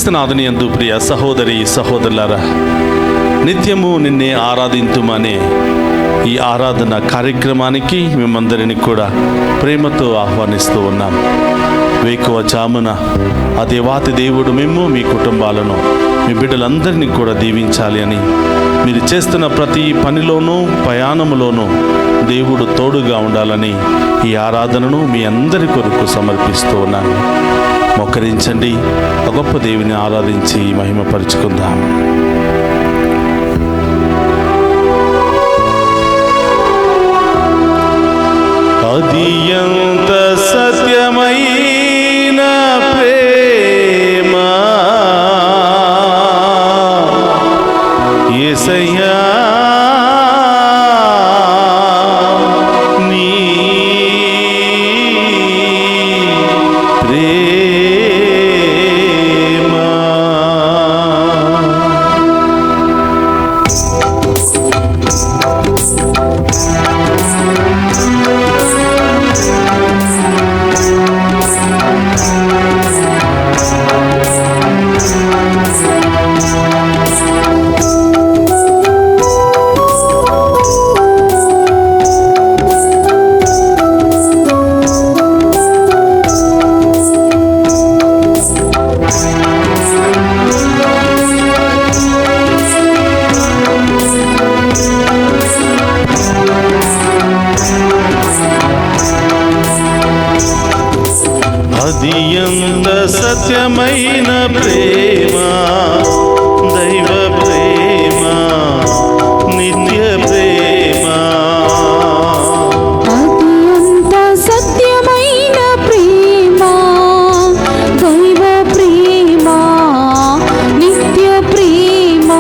క్రీస్తునాథుని యందు ప్రియ సహోదరి సహోదరులారా, నిత్యము నిన్నే ఆరాధింతుమనే ఈ ఆరాధన కార్యక్రమానికి మేమందరినీ కూడా ప్రేమతో ఆహ్వానిస్తూ ఉన్నాం. వేకువ జామున ఆ దేవాతి దేవుడు మేము మీ కుటుంబాలను, మీ బిడ్డలందరినీ కూడా దీవించాలి అని, మీరు చేస్తున్న ప్రతి పనిలోనూ ప్రయాణములోనూ దేవుడు తోడుగా ఉండాలని ఈ ఆరాధనను మీ అందరి కొరకు సమర్పిస్తూ ఉన్నాను. మోకరించండి, ఆ గొప్ప దేవుని ఆరాధించి మహిమపరుచుకుందాం. అది ఎంత సత్యమైన ప్రేమ యేసయ్యా, నీ ప్రేమ. అది ఎంత సత్యమైన ప్రేమ, దైవ ప్రేమ, నిత్య ప్రేమ. అది ఎంత సత్యమైన ప్రేమ, దైవ ప్రేమ, నిత్య ప్రేమ.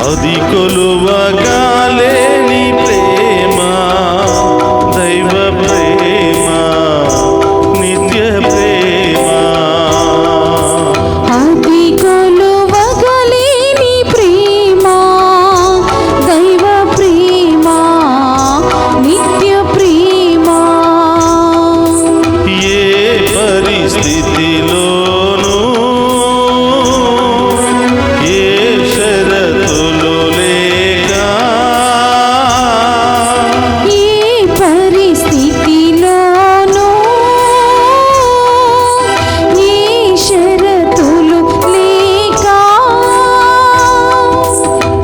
అది కొలువగాలేని ప్రేమ, దైవ ప్రేమ, నిత్య ప్రేమ. అది కొలువగలేని ప్రేమ, దైవ ప్రేమ, నిత్య ప్రేమ. ఏ పరిస్థితిలోనూ, ఏ షరతులు లేక, ఏ పరిస్థితిలోనూ, ఏ షరతులు లేక,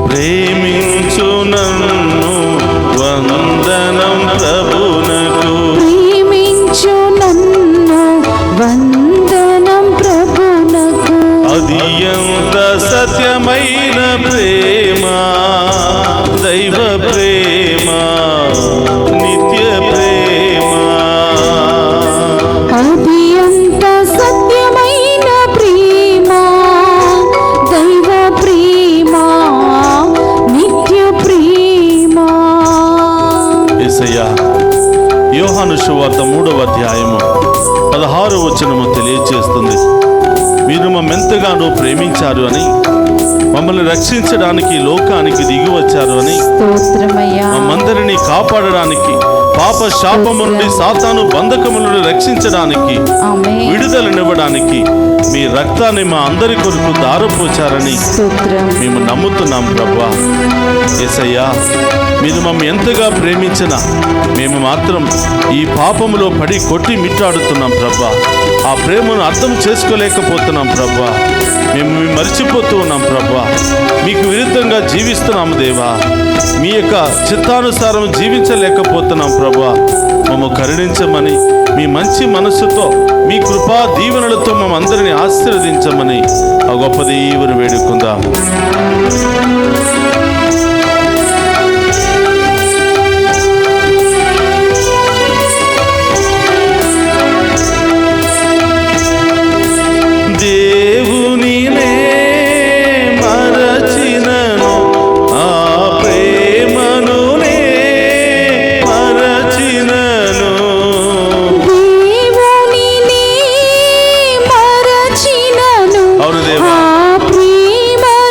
ప్రేమించు నన్ను వందనం ప్రభునకు. ప్రేమించు నన్ను వందనం ప్రభునకు. అది ఎంత సత్యమైన ప్రేమ, దైవ ప్రేమ, నిత్య ప్రేమ. అది ఎంత సత్యమైన ప్రేమ, దైవ ప్రేమ, నిత్య ప్రేమ. యేసయ్యా, యోహాను సువార్త 3వ అధ్యాయము 16వ వచనము తెలియజేస్తుంది, మీరు మమ్మెంతగానో ప్రేమించారు అని, మమ్మల్ని రక్షించడానికి లోకానికి దిగి వచ్చారు అని, స్తోత్రమయ్యా. మమ్మందరినీ కాపాడడానికి, పాప శాపము నుండి సాతాను బంధకము నుండి రక్షించడానికి, ఆమేన్. విడుదలనివ్వడానికి మీ రక్తాన్ని మా అందరి కొరకు దారపోచారని స్తోత్రం. మేము నమ్ముతున్నాం ప్రభువా. యేసయ్యా, మీరు మమ్మల్ని ఎంతగా ప్రేమించినా మేము మాత్రం ఈ పాపములో పడి కొట్టి మిట్టాడుతున్నాం ప్రభువా. ఆ ప్రేమను అర్థం చేసుకోలేకపోతున్నాం ప్రభువా. మేము మర్చిపోతూ ఉన్నాం ప్రభువా. మీకు విరుద్ధంగా జీవిస్తున్నాము దేవా. మీ యొక్క చిత్తానుసారం జీవించలేకపోతున్నాం ప్రభువా. మమ్మ కరుణించమని, మీ మంచి మనస్సుతో, మీ కృపా దీవెనలతో మమ్మందరినీ ఆశీర్వదించమని ఆ గొప్ప దేవుని వేడుకుందాం. దేవునినే మరచినను, ఆ ప్రేమను నే మరచినను. దేవునినే మరచినను, అవును దేవా. ఆ ప్రేమను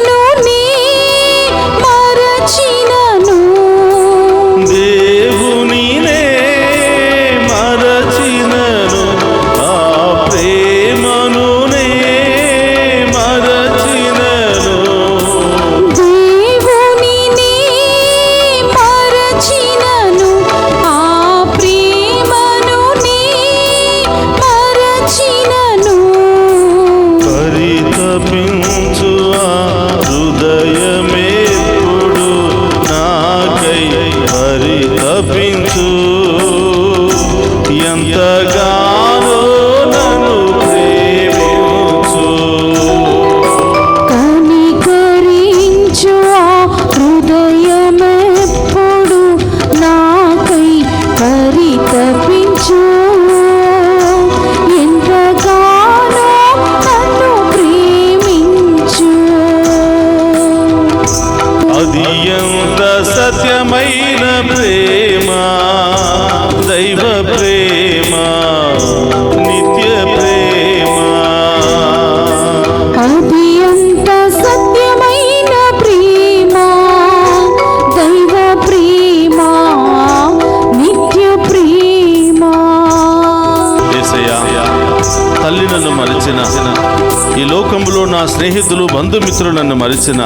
స్నేహితులు బంధుమిత్రులు నన్ను మరిచిన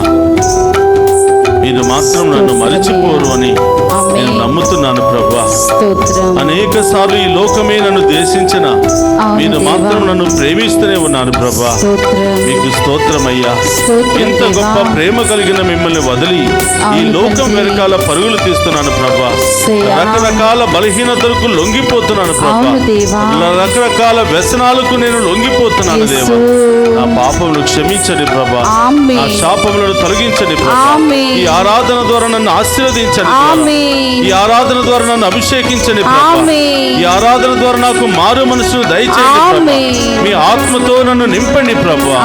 మీరు మాత్రం నన్ను మరిచిపోరు అని నేను నమ్ముతున్నాను ప్రభా. స్తోత్రం. అనేక సార్లు ఈ లోకమే నన్ను ద్వేషించిన మీరు మాత్రం నన్ను ప్రేమిస్తూనే ఉన్నారు ప్రభా. మీకు స్తోత్రమయ్యా. ఇంత గొప్ప ప్రేమ కలిగిన మిమ్మల్ని వదిలి ఈ లోకం వెనకాల పరుగులు తీస్తున్నాను ప్రభా. రకరకాల బలహీనతలకు లొంగిపోతున్నాను ప్రభా. రకరకాల వ్యసనాలకు నేను లొంగిపోతున్నాను దేవా. నా పాపములు క్షమించండి ప్రభా. నా శాపములను తొలగించండి ప్రభా. ఈ ఆరాధన ద్వారా నన్ను ఆశీర్వదించండి. ఈ ఆరాధన ద్వారా నన్ను అభిషేకించండి ప్రభా. ఈ ఆరాధన ద్వారా నాకు మారు మనసును దయచేయండి ప్రభా. మీ ఆత్మతో నన్ను నింపండి ప్రభా.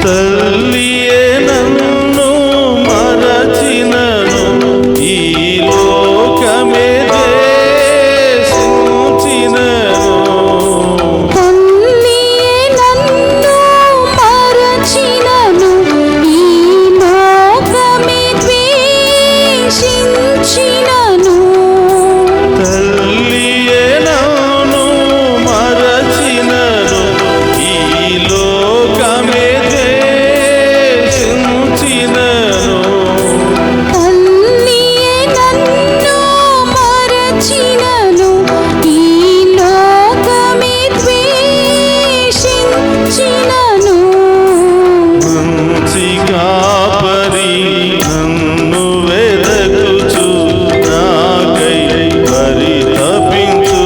తల్లియే నన్ను మరచినను ఈ లోకమే ద్వేషించినను. తల్లియే నన్ను మరచినను ఈ లోకమే ద్వేషించినను. తల్లియే నన్ను మరచినను ఈ లోకమే ద్వేషించినను. తల్లియే నన్ను మరచినను ఈ లోకమే ద్వేషించినను. మంచి కాపరి నన్ను వెదకుచు నాకై పరితపించు.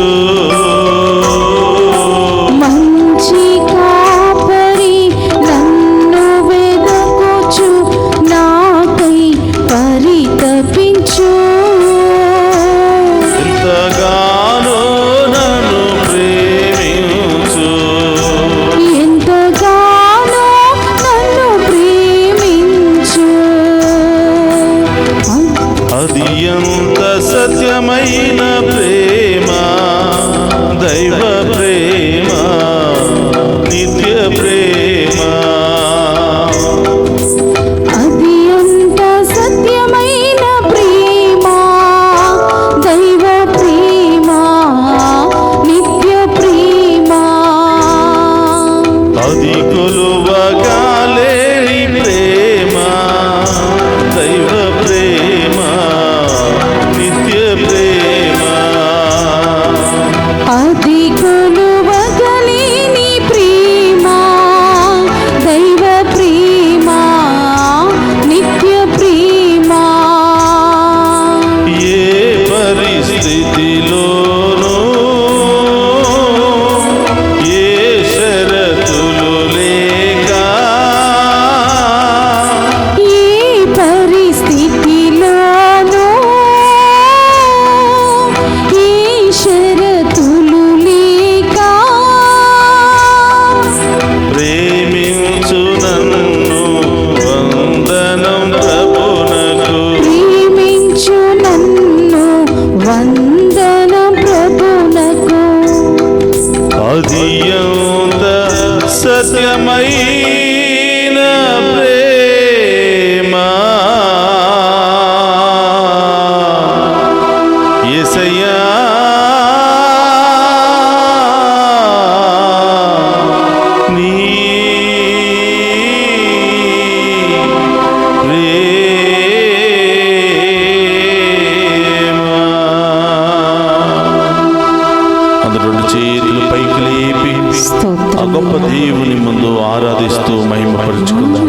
మంచి కాపరి నన్ను వెదకుచు నాకై పరితపించు. ఎంతగానో నన్ను ప్రేమించు. ఎంతగానో నన్ను ప్రేమించు. అది ఎంత సత్యమైన ప్రేమ, దైవ ప్రేమ, నిత్య ప్రేమ. అది ఎంత సత్యమైన ప్రేమ, దైవ ప్రేమ, నిత్య ప్రేమ. అది కొలువగాలేని ప్రేమ, దైవ ప్రేమ, నిత్య ప్రేమ. అది కొలువగలేని ప్రేమ, దైవ ప్రేమ, నిత్య ప్రేమ. ఏ పరిస్థితిలోనూ ఏ షరతులు లేక ఏ పరిస్థితిలోనూ ఏ షరతులు లేక ప్రేమించు నన్ను వందనం ప్రభునకు. ప్రేమించు నన్ను వందనం ప్రభునకు. అది ఎంత సత్యమైన ప్రేమ. యేసయ్యా నీ ప్రేమ. అందరూ రెండు చేతులు పైకి లేపి ఆ గొప్ప దేవుని ముందు ఆరాధిస్తూ మహిమపరుచుకుందాం.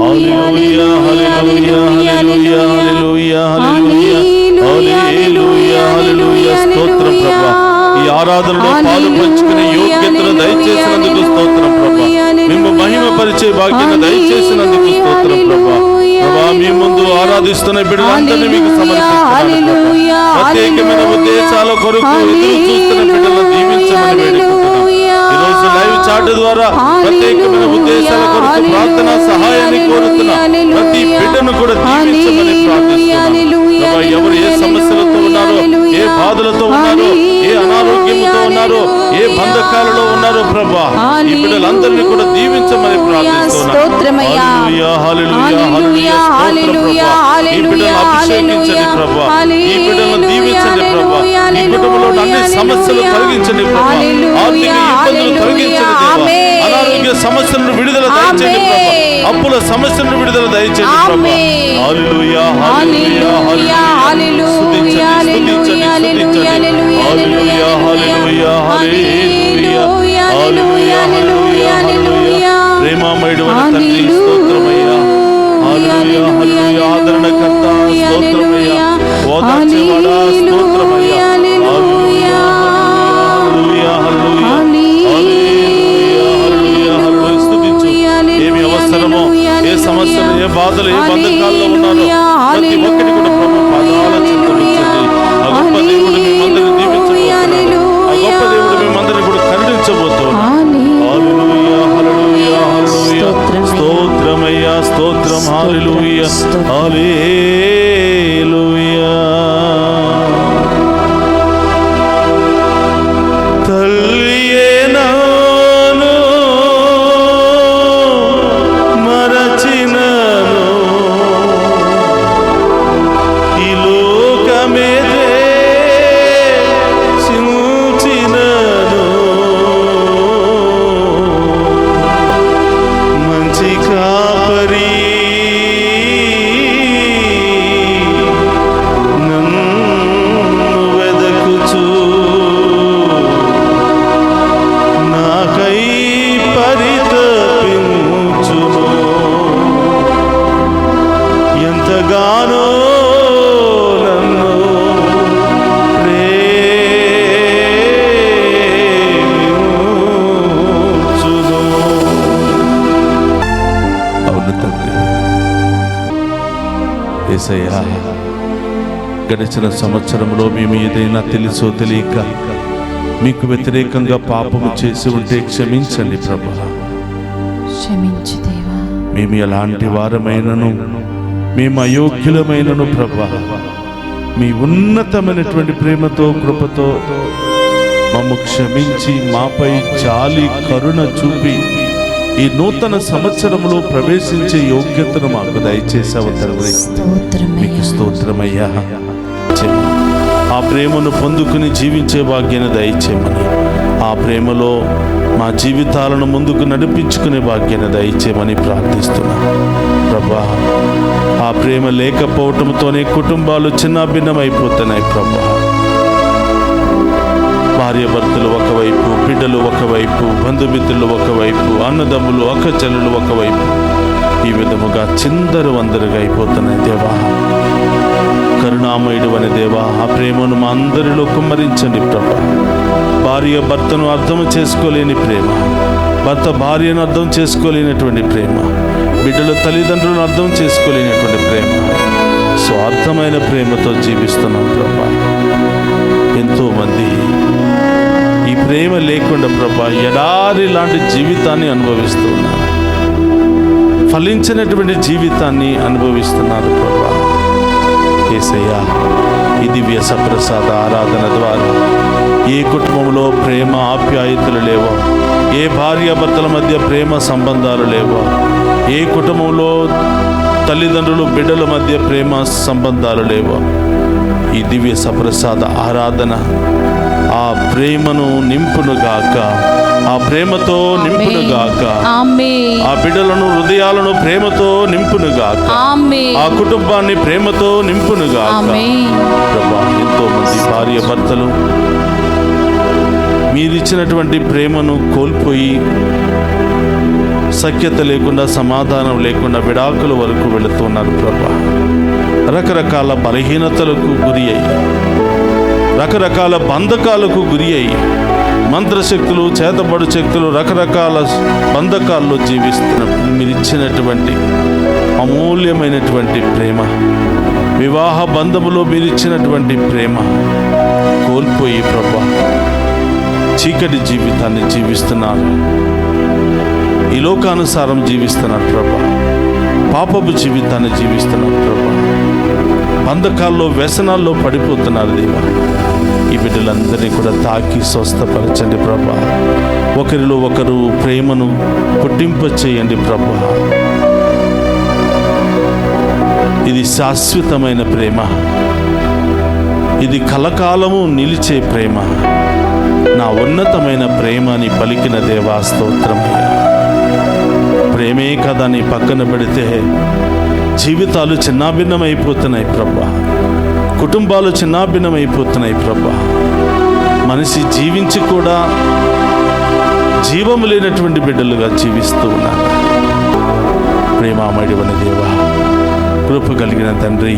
హల్లెలూయా, హల్లెలూయా, హల్లెలూయా, హల్లెలూయా, హల్లెలూయా, హల్లెలూయా, హల్లెలూయా. స్తోత్రం ప్రభా. ఈ ఆరాధనలో పాలు పంచుకునే యోగ్యతను దయచేసినందుకు స్తోత్రం ప్రభా. మేము మహిమపరిచే భాగ్యాన్ని దయచేసినందుకు స్తోత్రం ప్రభా. ప్రభా, మీ ముందు ఆరాధిస్తున్న బిడ్డలందరినీ మీకు సమర్పిస్తున్నాను ప్రభా. ప్రత్యేకమైన ఉద్దేశాల కొరకు ఎదురు చూస్తున్న బిడ్డలను దీవించమని వేడుకుంటున్నాం. ఈ రోజు లైవ్ చాట్ ద్వారా ప్రత్యేకమైన ఉద్దేశాల కొరకు ప్రార్థన సహాయాన్ని కోరుతున్న ప్రతి బిడ్డను కూడా దీవించమని ప్రార్థిస్తున్నాను. ప్రభా, ఎవరు ఏ సమస్యలతో ఉన్నారో, ఏ బాధలతో ఉన్నారో, ఏ అనారోగ్యంతో ఉన్నారో, ఏ బంధకాలలో ఉన్నారో ప్రభా, ఈ బిడ్డలందరినీ కూడా దీవించమని ప్రార్థిస్తున్నాను. స్తోత్రమయ్యా, హల్లెలూయా, హల్లెలూయా, హల్లెలూయా, హల్లెలూయా, ఈ బిడ్డలను అభిషేకించండి ప్రభా, ఈ బిడ్డలను దీవించండి ప్రభా, ఈ కుటుంబంలో అన్ని సమస్యలు తొలగించండి ప్రభా, ఆర్థిక ఇబ్బందులు తొలగించండి దేవా, అనారోగ్య సమస్యలను విడుదల దయచేయండి ప్రభా, అప్పుల సమస్యలను విడుదల దయచేయండి ప్రభా. హల్లెలూయా, హల్లెలూయా, హల్లెలూయా, స్తుతించండి, స్తుతించండి, స్తుతించండి. హల్లెలూయా, హల్లెలూయా, హల్లెలూయా, హల్లెలూయా, హల్లెలూయా, హల్లెలూయా. ప్రేమమయుడైన తండ్రి స్తోత్రమయ్యా. హల్లెలూయా, హల్లెలూయా, ఆదరణకర్త స్తోత్రమయ్యా, ఓదార్చేవాడా స్తోత్రమయ్యా. హల్లెలూయా, హల్లెలూయా, హల్లెలూయా, హల్లెలూయా, హల్లెలూయా. స్తుతించు. ఏమి అవసరమో, ఏ సమస్యలు, ఏ బాధలు, ఏ బంధకాల్లో ఉన్నారో ప్రతి ఒక్కటి కూడా ప్రభు పాదాల చెంత ఉంచండి. ఆ గొప్ప దేవుడు మేమందరిని దీవించబోతున్నాడు. ఆ గొప్ప దేవుడు మేమందరిని కూడా కరుణించబోతున్నాడు. హల్లెలూయా, హల్లెలూయా, హల్లెలూయా, స్తోత్రమయ్యా, స్తోత్రం. హల్లెలూయా, హల్లెలూయా. తల్లియే నాను మరచినను, ఈ లోకమే చించినను, మంచి కాపరి నన్ను వెదకుచు నాకై పరితపించును. ఎంతగానో నన్ను ప్రేమించును. అవును తండ్రి యేసయ్యా, గడిచిన సంవత్సరంలో మేము ఏదైనా తెలుసో తెలియక మీకు వ్యతిరేకంగా పాపము చేసి ఉంటే క్షమించండి ప్రభా. క్షమించు దేవా. మేము ఎలాంటి వారమైనను, మేము అయోగ్యులమైనను ప్రభా, మీ ఉన్నతమైనటువంటి ప్రేమతో కృపతో మమ్ము క్షమించి మాపై జాలి కరుణ చూపి ఈ నూతన సంవత్సరంలో ప్రవేశించే యోగ్యతను మాకు దయచేసావు తండ్రి. మీకు స్తోత్రమయ్యా. ఆ ప్రేమను పొందుకుని జీవించే భాగ్యాన్ని దయచేయమని, ఆ ప్రేమలో మా జీవితాలను ముందుకు నడిపించుకునే భాగ్యాన్ని దయచేయమని ప్రార్థిస్తున్నాను ప్రభా. ఆ ప్రేమ లేకపోవటంతోనే కుటుంబాలు చిన్నాభిన్నమైపోతున్నాయి ప్రభా. భార్యాభర్తలు ఒకవైపు, బిడ్డలు ఒకవైపు, బంధుమిత్రులు ఒకవైపు, అన్నదమ్ములు అక్కచెల్లెలు ఒకవైపు, ఈ విధముగా చిందరు వందరుగా అయిపోతున్నాయి దేవా. కరుణామయుడు అనే దేవా, ఆ ప్రేమను మా అందరిలో కుమ్మరించండి ప్రభా. భార్య భర్తను అర్థం చేసుకోలేని ప్రేమ, భర్త భార్యను అర్థం చేసుకోలేనటువంటి ప్రేమ, బిడ్డల తల్లిదండ్రులను అర్థం చేసుకోలేనటువంటి ప్రేమ, స్వార్థమైన ప్రేమతో జీవిస్తున్నాం ప్రభా. ఎంతోమంది ఈ ప్రేమ లేకుండా ప్రభా ఎడారి లాంటి జీవితాన్ని అనుభవిస్తూ ఉన్నారు, ఫలించినటువంటి జీవితాన్ని అనుభవిస్తున్నారు ప్రభా. యేసయ్యా, ఈ దివ్య సప్రసాద ఆరాధన ద్వారా ఏ కుటుంబంలో ప్రేమ ఆప్యాయతలు లేవో, ఏ భార్యాభర్తల మధ్య ప్రేమ సంబంధాలు లేవో, ఏ కుటుంబంలో తల్లిదండ్రులు బిడ్డల మధ్య ప్రేమ సంబంధాలు లేవో, ఈ దివ్య సప్రసాద ఆరాధన ఆ ప్రేమను నింపునుగాక, ఆ ప్రేమతో నింపునుగాక, ఆ బిడ్డలను హృదయాలను ప్రేమతో నింపునుగాక, ఆ కుటుంబాన్ని ప్రేమతో నింపునుగాక. ప్రభా, ఎంతో మంది భార్య భర్తలు మీరిచ్చినటువంటి ప్రేమను కోల్పోయి సఖ్యత లేకుండా, సమాధానం లేకుండా విడాకుల వరకు వెళుతున్నారు ప్రభా. రకరకాల బలహీనతలకు గురి అయ్యి, రకరకాల బంధకాలకు గురి అయ్యి, మంత్రశక్తులు, చేతబడు శక్తులు, రకరకాల బంధకాల్లో జీవిస్తున్నప్పుడు మీరిచ్చినటువంటి అమూల్యమైనటువంటి ప్రేమ, వివాహ బంధములో మీరిచ్చినటువంటి ప్రేమ కోల్పోయి ప్రభా చీకటి జీవితాన్ని జీవిస్తున్నారు, ఈ లోకానుసారం జీవిస్తున్నారు ప్రభా, పాపపు జీవితాన్ని జీవిస్తున్నారు ప్రభా, బంధకాల్లో వ్యసనాల్లో పడిపోతున్నారు దేవా. ఈ బిడ్డలందరినీ కూడా తాకి స్వస్థపరచండి ప్రభా. ఒకరిలో ఒకరు ప్రేమను పుట్టింప చేయండి ప్రభా. ఇది శాశ్వతమైన ప్రేమ, ఇది కలకాలము నిలిచే ప్రేమ. నా ఉన్నతమైన ప్రేమ అని పలికిన దేవా స్తోత్రమయ్యా. ప్రేమే కదా నీ పక్కన పెడితే జీవితాలు చిన్నాభిన్నమైపోతున్నాయి ప్రభా. కుటుంబాలు చిన్నాభిన్నమైపోతున్నాయి ప్రభా. మనిషి జీవించి కూడా జీవము లేనటువంటి బిడ్డలుగా జీవిస్తూ ఉన్నారు. ప్రేమామయుడైన దేవా, కృప కలిగిన తండ్రి,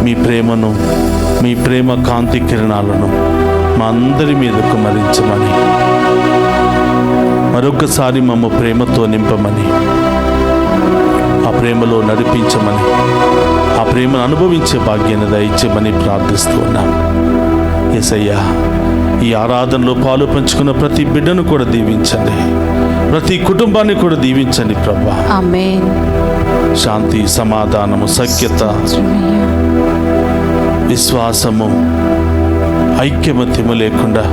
మీ ప్రేమను, మీ ప్రేమ కాంతి కిరణాలను మా అందరి మీదకు మరించమని, మరొకసారి మమ్మ ప్రేమతో నింపమని, ఆ ప్రేమలో నడిపించమని, ఆ ప్రేమను అనుభవించే భాగ్యాన్ని దయచేయమని ప్రార్థిస్తూ ఉన్నాం. యేసయ్యా, ఈ ఆరాధనలో పాలు పంచుకున్న ప్రతి బిడ్డను కూడా దీవించండి, ప్రతి కుటుంబాన్ని కూడా దీవించండి ప్రభా. ఆమేన్. శాంతి, సమాధానము, సఖ్యత, విశ్వాసము, ఐక్యమత్యము లేకుండా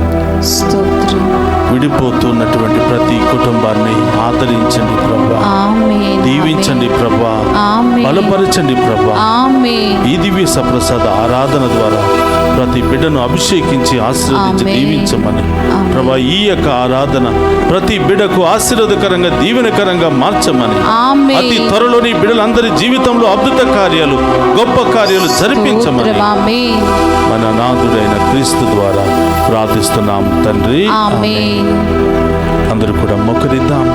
స్తోత్రం. విడిపోతున్నటువంటి ప్రతి కుటుంబాన్ని ఆదరించండి ప్రభా. ఆమేన్. దీవించండి ప్రభా. ఆమేన్. బలపరచండి ప్రభా. ఆమేన్. ఈ దివ్య సప్రసాద ఆరాధన ద్వారా ప్రతి బిడ్డను అభిషేకించి ఆశీర్వదించి ఆమేన్. దీవించమని ఆమేన్. ప్రభా. ఈ యొక్క ఆరాధన ప్రతి బిడ్డకు ఆశీర్వాదకరంగా, దీవెనకరంగా మార్చమని, ఆమేన్. అతి త్వరలోని బిడ్డలందరి జీవితంలో అద్భుత కార్యాలు, గొప్ప కార్యాలు జరిపించమని స్తోత్రం. ఆమేన్. మన నాథుడైన క్రీస్తు ద్వారా ప్రార్థిస్తున్నాం తండ్రి. ఆమేన్. అందరూ కూడా మొక్కరిద్దాం.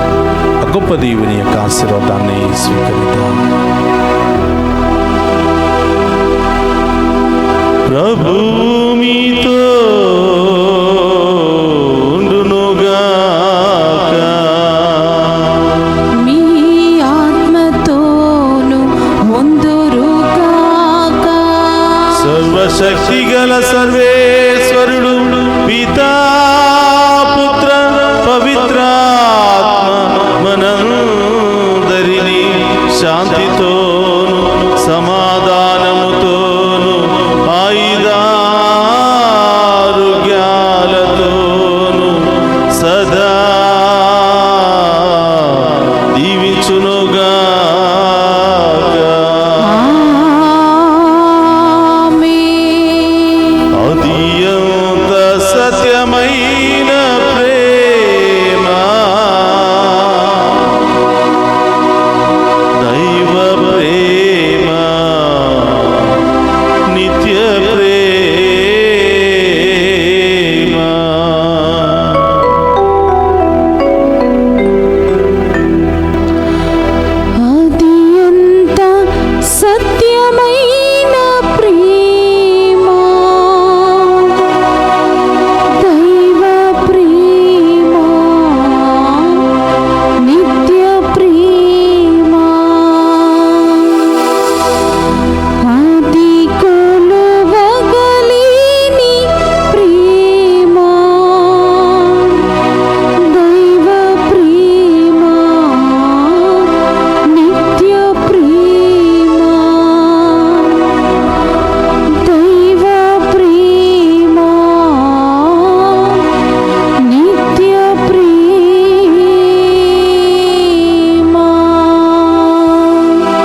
ఆ గొప్ప దేవుని యొక్క ఆశీర్వాదాన్ని స్వీకరిద్దాం. ప్రభు మీతో ఉండునుగాక. మీ ఆత్మతోను ఉందురుగాక. సర్వశక్తి గల సర్వేశ్వరుడు పితా, పుత్ర, పవిత్రాత్మ మనందరినీ శాంతితోను సమాధానముతోను ఆయుధారోగ్యాలతోను సదా దీవించునుగాక. ఆమేన్. అత్యంత సత్యమైన ప్రేమ, దైవ ప్రేమ, నిత్య ప్రేమ. అది ఎంత సత్యమైన ప్రేమ, దైవ ప్రేమ, నిత్య ప్రేమ. అది కొలువగలేని ప్రేమ, దైవ ప్రేమ, నిత్య ప్రేమ. దైవ ప్రేమ, నిత్య ప్రేమ.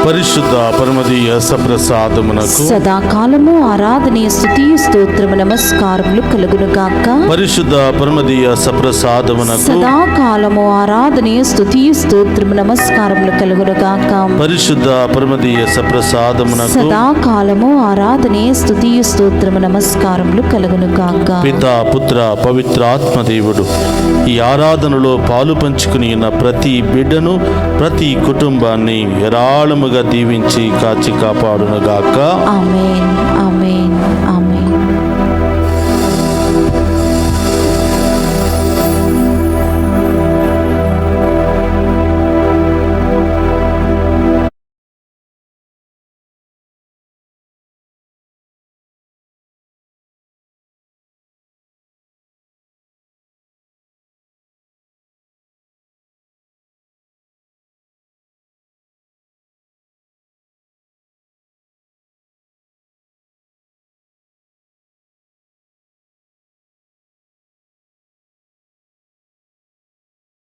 పరిశుద్ధ పరమదీయ సప్రసాదమునకు, సదాకాలము ఆరాధనీయ స్తుతియు స్తోత్రము నమస్కారములు కలుగునుగాక. పరిశుద్ధ పరమదీయ సప్రసాదమునకు, సదాకాలము ఆరాధనీయ స్తుతియు స్తోత్రము నమస్కారములు కలుగునుగాక. పరిశుద్ధ పరమదీయ సప్రసాదమునకు, సదాకాలము ఆరాధనీయ స్తుతియు స్తోత్రము నమస్కారములు కలుగునుగాక. పితా, పుత్ర, పవిత్రాత్మ దేవుడు ఈ ఆరాధనలో పాలు పంచుకుని ఉన్న ప్రతి బిడ్డను, ప్రతి కుటుంబాన్ని ఏరాళముగా దీవించి కాచి కాపాడునుగాక. ఆమేన్. ఆమేన్. ఆమేన్.